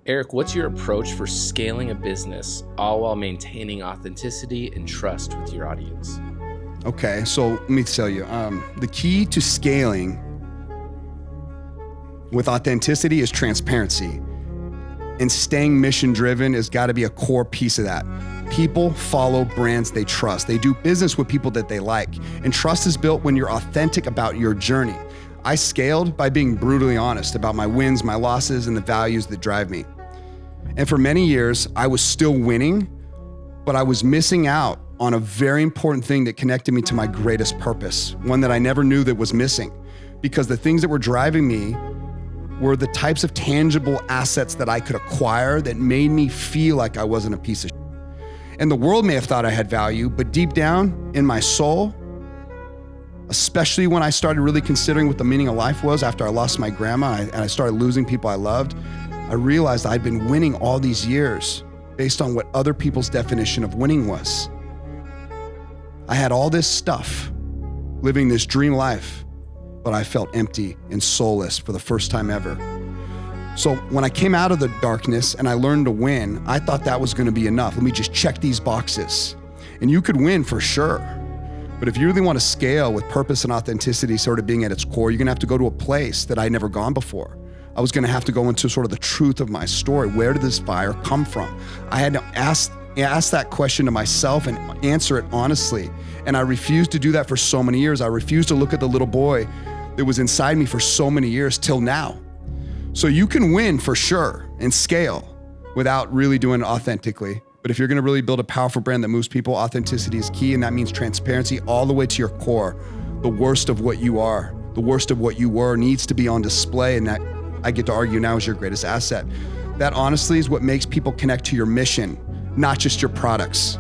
Erik, what's your approach for scaling a business, all while maintaining authenticity and trust with your audience? Okay, so let me tell you, the key to scaling with authenticity is transparency. And staying mission-driven has got to be a core piece of that. People follow brands they trust. They do business with people that they like. And trust is built when you're authentic about your journey. I scaled by being brutally honest about my wins, my losses, and the values that drive me. And for many years, I was still winning, but I was missing out on a very important thing that connected me to my greatest purpose, one that I never knew that was missing, because the things that were driving me were the types of tangible assets that I could acquire that made me feel like I wasn't a piece of shit. And the world may have thought I had value, but deep down in my soul, especially when I started really considering what the meaning of life was after I lost my grandma and I started losing people I loved, I realized I'd been winning all these years based on what other people's definition of winning was. I had all this stuff, living this dream life, but I felt empty and soulless for the first time ever. So when I came out of the darkness and I learned to win, I thought that was gonna be enough. Let me just check these boxes. And you could win for sure. But if you really want to scale with purpose and authenticity sort of being at its core, you're gonna have to go to a place that I'd never gone before. I was gonna have to go into sort of the truth of my story. Where did this fire come from? I had to ask that question to myself and answer it honestly. And I refused to do that for so many years. I refused to look at the little boy that was inside me for so many years till now. So you can win for sure and scale without really doing it authentically. But if you're gonna really build a powerful brand that moves people, authenticity is key, and that means transparency all the way to your core. The worst of what you are, the worst of what you were needs to be on display, and that, I get to argue now, is your greatest asset. That honestly is what makes people connect to your mission, not just your products.